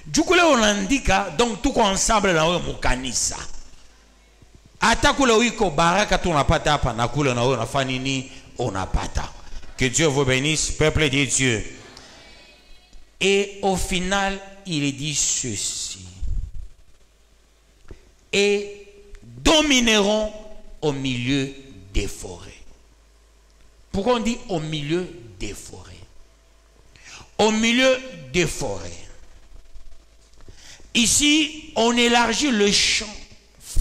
Du coup, là, on indique. Donc, tout ensemble, là, on kanisa. Atakula wiko baraka tu napata hapa na kule na wewe unafanya nini unapata. Que Dieu vous bénisse, peuple de Dieu. Et au final, il dit ceci. Et domineront au milieu des forêts. Pourquoi on dit au milieu des forêts? Au milieu des forêts. Ici, on élargit le champ,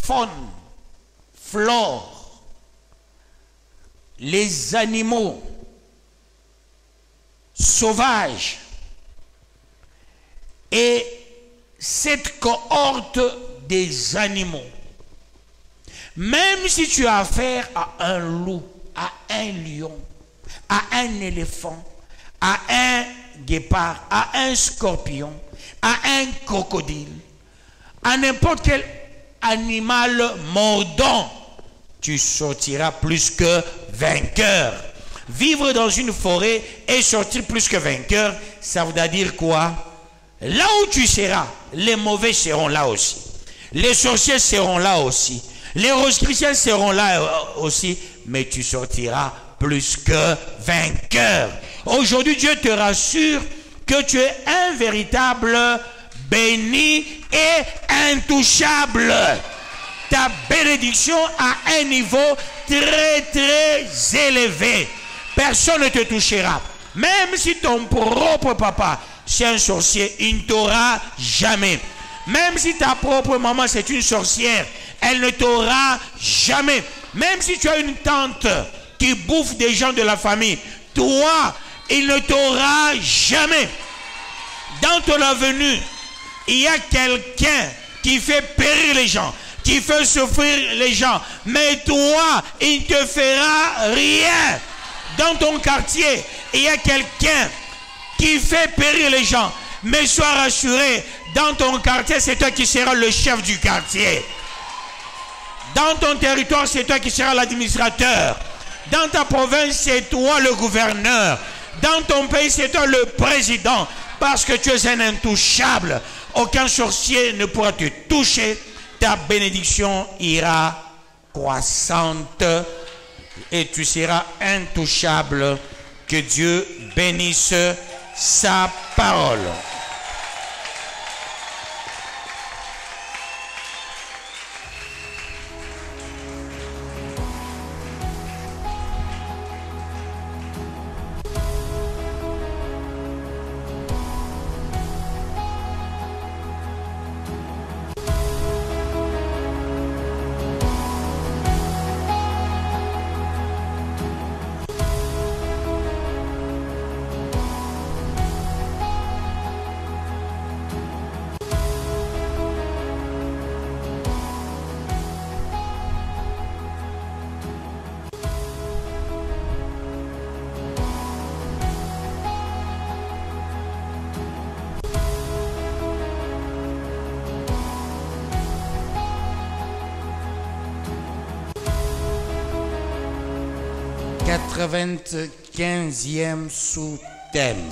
faune, flore, les animaux sauvages. Et cette cohorte des animaux, même si tu as affaire à un loup, à un lion, à un éléphant, à un guépard, à un scorpion, à un crocodile, à n'importe quel animal mordant, tu sortiras plus que vainqueur. Vivre dans une forêt et sortir plus que vainqueur, ça voudrait dire quoi? Là où tu seras, les mauvais seront là aussi. Les sorciers seront là aussi. Les rosicruciens seront là aussi. Mais tu sortiras plus que vainqueur. Aujourd'hui, Dieu te rassure que tu es un véritable béni et intouchable. Ta bénédiction a un niveau très très élevé. Personne ne te touchera. Même si ton propre papa c'est un sorcier, il ne t'aura jamais. Même si ta propre maman c'est une sorcière, elle ne t'aura jamais. Même si tu as une tante qui bouffe des gens de la famille, toi, il ne t'aura jamais. Dans ton avenue, il y a quelqu'un qui fait périr les gens, qui fait souffrir les gens. Mais toi, il ne te fera rien. Dans ton quartier, il y a quelqu'un qui fait périr les gens. Mais sois rassuré, dans ton quartier, c'est toi qui seras le chef du quartier. Dans ton territoire, c'est toi qui seras l'administrateur. Dans ta province, c'est toi le gouverneur. Dans ton pays, c'est toi le président. Parce que tu es un intouchable. Aucun sorcier ne pourra te toucher. Ta bénédiction ira croissante et tu seras intouchable. Que Dieu bénisse sa parole. 95e sous-thème.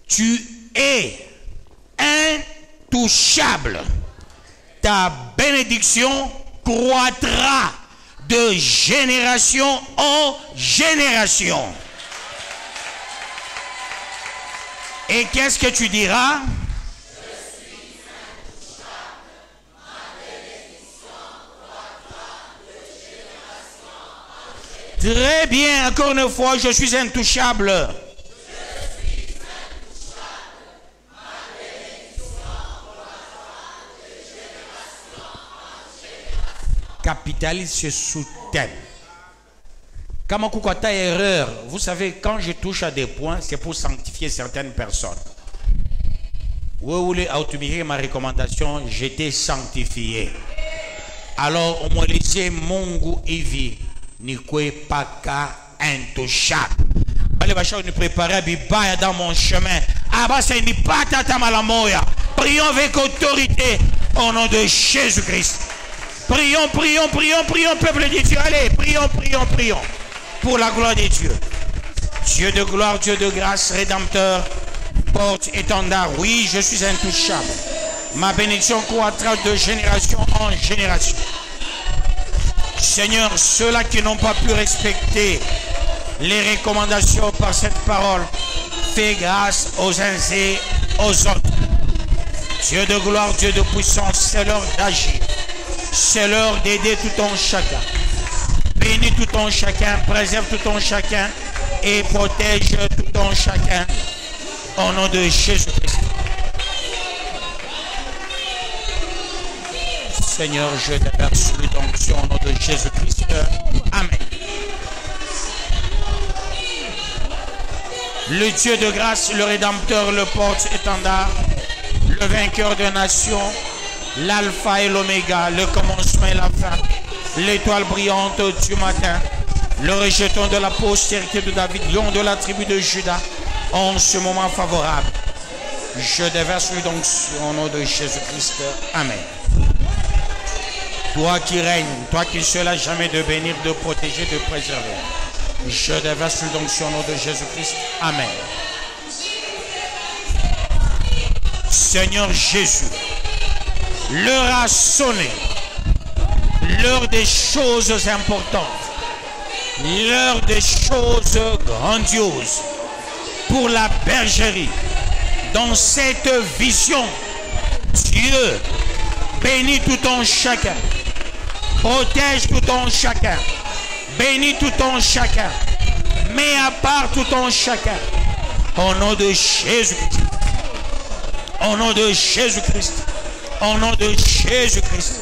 Tu es intouchable. Ta bénédiction croîtra de génération en génération. Et qu'est-ce que tu diras? Je suis intouchable. Ma bénédiction croîtra de génération en génération. Très bien, encore une fois, je suis intouchable. Capitalise ce sous-thème. Quand on coupe ta erreur, vous savez, quand je touche à des points, c'est pour sanctifier certaines personnes. Vous voulez automiser ma recommandation, j'étais sanctifié. Alors, on m'a laissé mon goût et vie, ni quoi pas qu'à intouchable. Allez, va nous préparer à bibaya dans mon chemin. Ah, bah, c'est ni pas tata malamoya. Prions avec autorité au nom de Jésus-Christ. Prions, prions, prions, prions, peuple de Dieu. Allez, prions, prions, prions. Pour la gloire de Dieu. Dieu de gloire, Dieu de grâce, Rédempteur, porte étendard. Oui, je suis intouchable. Ma bénédiction croîtra de génération en génération. Seigneur, ceux-là qui n'ont pas pu respecter les recommandations par cette parole, fais grâce aux uns et aux autres. Dieu de gloire, Dieu de puissance, c'est l'heure d'agir. C'est l'heure d'aider tout un chacun. Bénis tout un chacun, préserve tout un chacun et protège tout un chacun au nom de Jésus-Christ. Seigneur, je déverse l'onction au nom de Jésus-Christ. Amen. Le Dieu de grâce, le Rédempteur, le porte-étendard, le vainqueur des nations, l'alpha et l'oméga, le commencement et la fin, l'étoile brillante du matin, le rejeton de la postérité de David, lion de la tribu de Juda, en ce moment favorable. Je déverse donc au nom de Jésus-Christ. Amen. Toi qui règnes, toi qui seras jamais de bénir, de protéger, de préserver. Je déverse donc au nom de Jésus-Christ. Amen. Seigneur Jésus, l'heure a sonné, l'heure des choses importantes, l'heure des choses grandioses pour la bergerie. Dans cette vision, Dieu bénit tout un chacun, protège tout un chacun, bénit tout un chacun, met à part tout un chacun, au nom de Jésus-Christ, au nom de Jésus-Christ. Au nom de Jésus-Christ,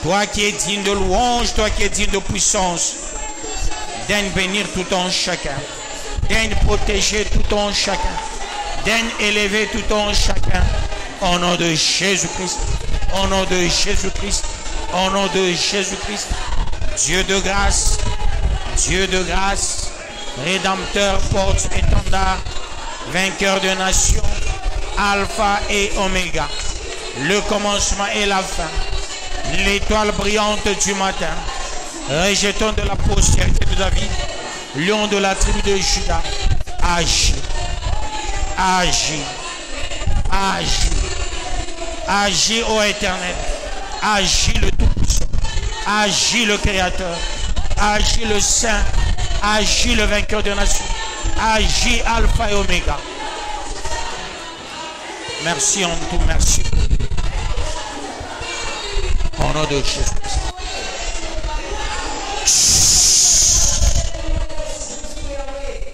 toi qui es digne de louange, toi qui es digne de puissance, daigne bénir tout un chacun, daigne protéger tout un chacun, daigne élever tout un chacun, au nom de Jésus-Christ, au nom de Jésus-Christ, au nom de Jésus-Christ, Dieu de grâce, Rédempteur, porte-étendard, vainqueur de nations, Alpha et Oméga, le commencement et la fin, l'étoile brillante du matin, rejeton de la postérité de David, lion de la tribu de Juda, agis, agis, agis, agis ô Éternel, agis le Tout-Puissant, agis le Créateur, agis le Saint, agis le vainqueur des nations, agis Alpha et Oméga. Merci en tout, merci. Au nom de Jésus.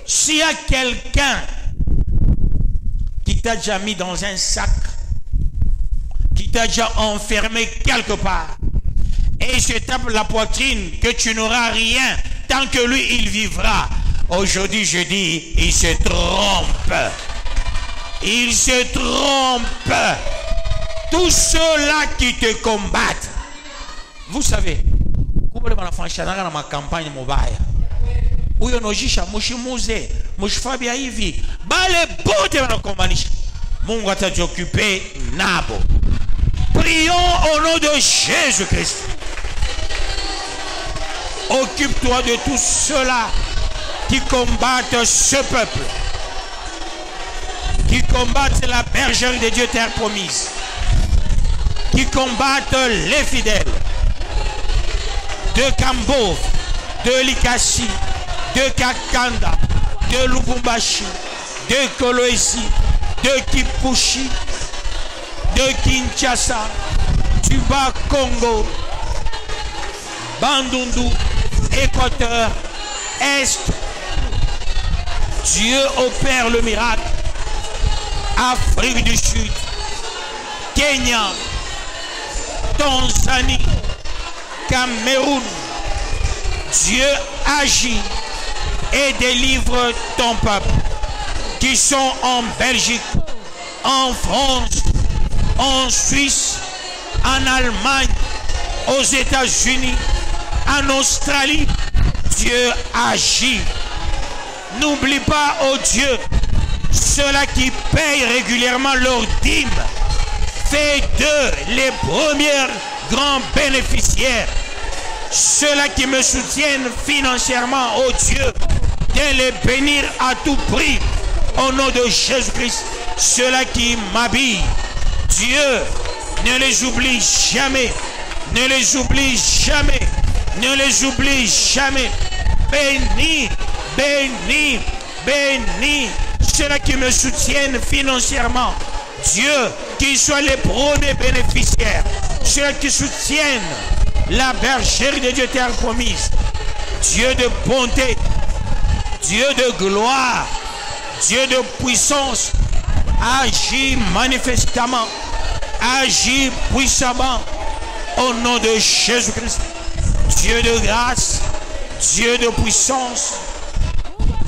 S'il y a quelqu'un qui t'a déjà mis dans un sac, qui t'a déjà enfermé quelque part, et se tape la poitrine que tu n'auras rien tant que lui il vivra, aujourd'hui je dis, il se trompe. Il se trompe. Tous ceux-là qui te combattent. Vous savez, ma campagne mobile. Où on a Mshfabi hivi. Bale bote wanakombanisha. Mungu atajioccupé nabo. Prions au nom de Jésus-Christ. Occupe-toi de tous ceux-là qui combattent ce peuple. Qui combattent la bergerie de Dieu terre promise. Qui combattent les fidèles. De Kambo, de Likasi, de Kakanda, de Lubumbashi, de Kolwezi, de Kipushi, de Kinshasa, du Bas-Congo, Bandundu, Équateur, Est. Dieu opère le miracle. Afrique du Sud, Kenya, Tanzanie, Cameroun. Dieu agit et délivre ton peuple qui sont en Belgique, en France, en Suisse, en Allemagne, aux États-Unis, en Australie. Dieu agit. N'oublie pas, oh Dieu, ceux-là qui payent régulièrement leur dîme. Fais d'eux les premiers grands bénéficiaires. Ceux-là qui me soutiennent financièrement, oh Dieu, de les bénir à tout prix. Au nom de Jésus-Christ, ceux-là qui m'habillent, Dieu, ne les oublie jamais. Ne les oublie jamais. Ne les oublie jamais. Bénis, bénis, bénis ceux-là qui me soutiennent financièrement. Dieu, qu'ils soient les premiers bénéficiaires. Ceux qui soutiennent la bergerie de Dieu terre promise. Dieu de bonté, Dieu de gloire, Dieu de puissance, agis manifestement, agis puissamment au nom de Jésus-Christ. Dieu de grâce, Dieu de puissance,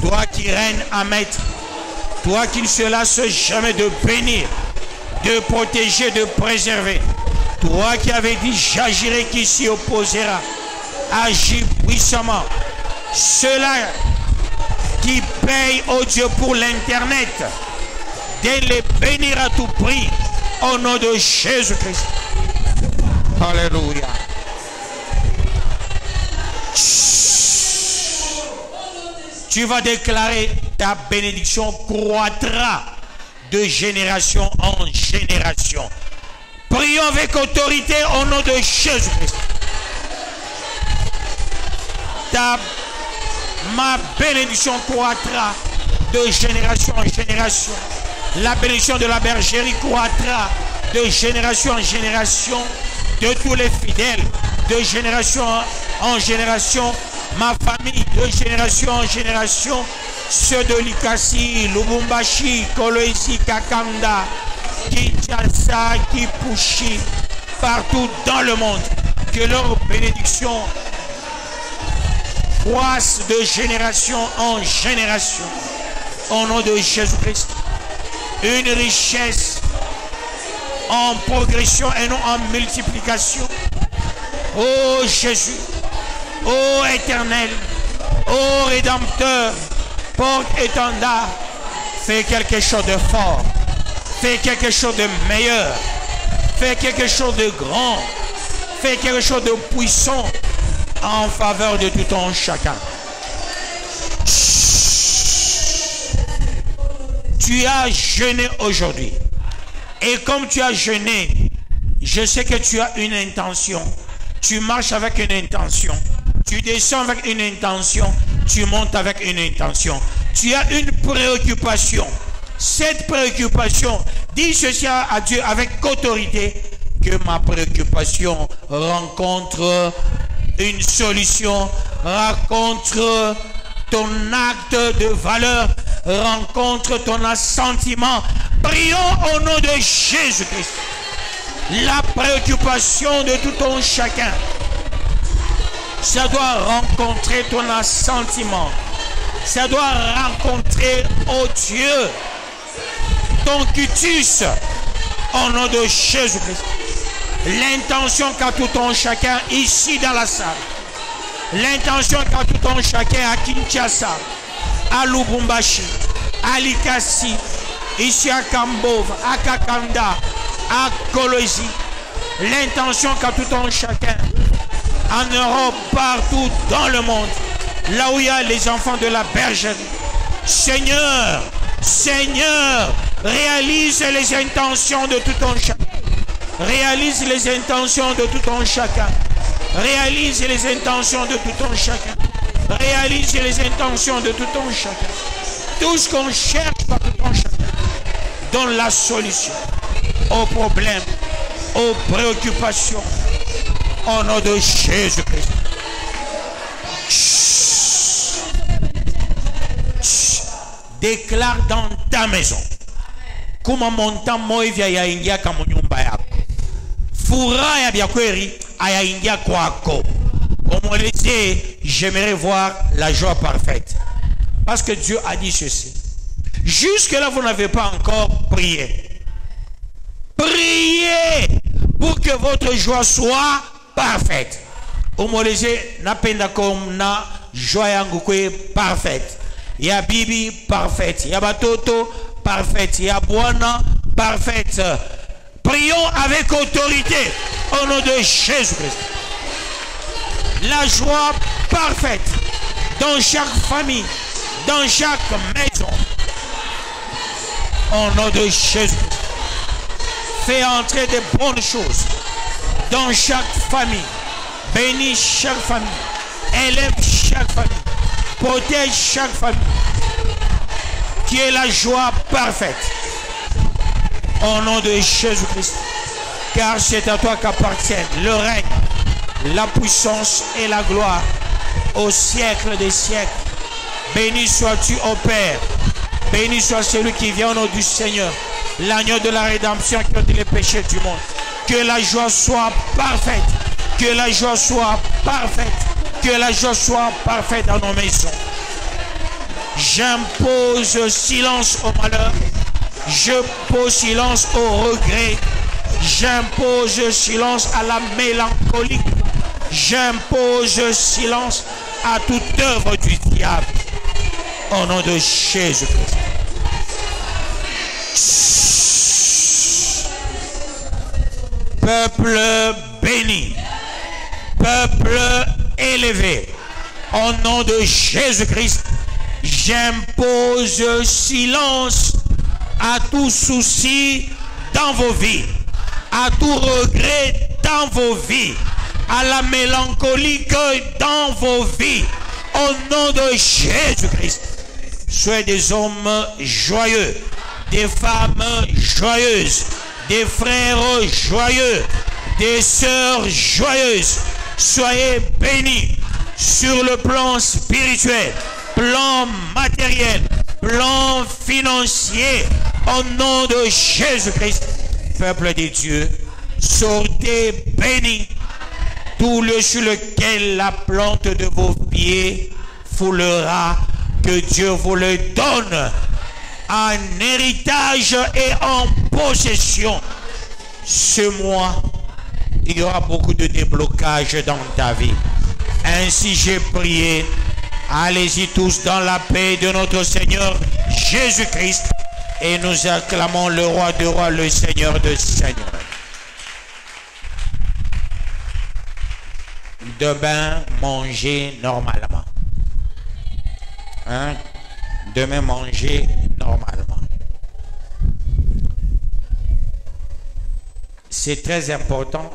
toi qui règnes à maître, toi qui ne se lasse jamais de bénir, de protéger, de préserver. Toi qui avais dit j'agirai qui s'y opposera, agis puissamment. Ceux-là qui payent au Dieu pour l'internet, de les bénir à tout prix au nom de Jésus-Christ. Alléluia. Tu vas déclarer ta bénédiction croîtra de génération en génération. Prions avec autorité au nom de Jésus-Christ. Ma bénédiction croîtra de génération en génération. La bénédiction de la bergerie croîtra de génération en génération, de tous les fidèles, de génération en génération. Ma famille, de génération en génération, ceux de Likasi, Lubumbashi, Kolwezi, Kakanda, Kinshasa, Kipushi, partout dans le monde, que leur bénédiction croisse de génération en génération. Au nom de Jésus-Christ, une richesse en progression et non en multiplication. Oh Jésus, ô Éternel, ô Rédempteur, porte-étendard, fais quelque chose de fort, fais quelque chose de meilleur, fais quelque chose de grand, fais quelque chose de puissant en faveur de tout un chacun. Tu as jeûné aujourd'hui. Et comme tu as jeûné, je sais que tu as une intention. Tu marches avec une intention. Tu descends avec une intention. Tu montes avec une intention. Tu as une préoccupation. Cette préoccupation, dis ceci à Dieu avec autorité, que ma préoccupation rencontre une solution, rencontre ton acte de valeur, rencontre ton assentiment. Prions au nom de Jésus-Christ. La préoccupation de tout un chacun, ça doit rencontrer ton assentiment. Ça doit rencontrer, oh Dieu, ton quitus au nom de Jésus-Christ. L'intention qu'a tout un chacun ici dans la salle. L'intention qu'a tout un chacun à Kinshasa. à Lubumbashi, à Likasi, ici à Kambova, à Kakanda, à Kolosi. L'intention qu'a tout un chacun, en Europe, partout dans le monde, là où il y a les enfants de la bergerie. Seigneur, Seigneur, réalise les intentions de tout un chacun. Réalise les intentions de tout un chacun. Réalise les intentions de tout un chacun. Réalise les intentions de tout un chacun. Tout ce qu'on cherche par tout un chacun. Donne la solution aux problèmes, aux préoccupations. Au nom de Jésus-Christ. Déclare dans ta maison. Kuma monta moivya ya ingia kama nyumba yako. Furaha ya byakweri aya ingia kwako. Omoleze, j'aimerais voir la joie parfaite. Parce que Dieu a dit ceci. Jusque-là, vous n'avez pas encore prié. Priez pour que votre joie soit parfaite. Omoleze, napenda comme na joie yangu kwe parfaite. Ya bibi parfaite. Ya batoto parfaite. Ya bwana parfaite. Prions avec autorité au nom de Jésus-Christ. La joie parfaite dans chaque famille, dans chaque maison. Au nom de Jésus. Fais entrer de bonnes choses dans chaque famille. Bénis chaque famille. Élève chaque famille. Protège chaque famille. Qui est la joie parfaite. Au nom de Jésus-Christ. Car c'est à toi qu'appartiennent le règne, la puissance et la gloire au siècle des siècles. Béni sois-tu, ô Père. Béni soit celui qui vient au nom du Seigneur, l'agneau de la rédemption qui ôte les péchés du monde. Que la joie soit parfaite. Que la joie soit parfaite. Que la joie soit parfaite dans nos maisons. J'impose silence au malheur. Je pose silence au regret. J'impose silence à la mélancolie. J'impose silence à toute œuvre du diable. Au nom de Jésus-Christ. Peuple béni. Peuple élevé. Au nom de Jésus-Christ. J'impose silence à tout souci dans vos vies, à tout regret dans vos vies, à la mélancolie dans vos vies, au nom de Jésus-Christ. Soyez des hommes joyeux, des femmes joyeuses, des frères joyeux, des sœurs joyeuses. Soyez bénis sur le plan spirituel, plan matériel, plan financier, au nom de Jésus-Christ. Peuple de Dieu, sortez bénis, tout lieu sur lequel la plante de vos pieds foulera, que Dieu vous le donne en héritage et en possession. Ce mois, il y aura beaucoup de déblocages dans ta vie. Ainsi j'ai prié. Allez-y tous dans la paix de notre Seigneur Jésus-Christ et nous acclamons le roi de rois, le Seigneur de seigneurs. Demain, manger normalement. Hein? Demain, manger normalement. C'est très important.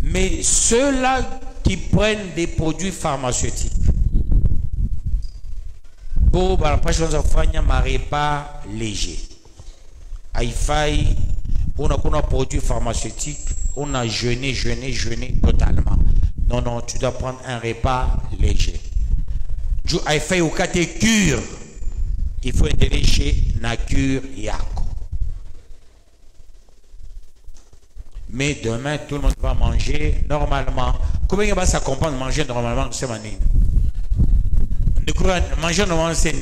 Mais ceux-là qui prennent des produits pharmaceutiques, pour la prochaine fois, pas léger. On a un produit pharmaceutique, on a jeûné totalement. Non, non, tu dois prendre un repas léger. Tu as fait au cas de cure, il faut être léger, na cure yako. Mais demain, tout le monde va manger normalement. Comment il va s'accompagner manger normalement cette année? Manger normalement, c'est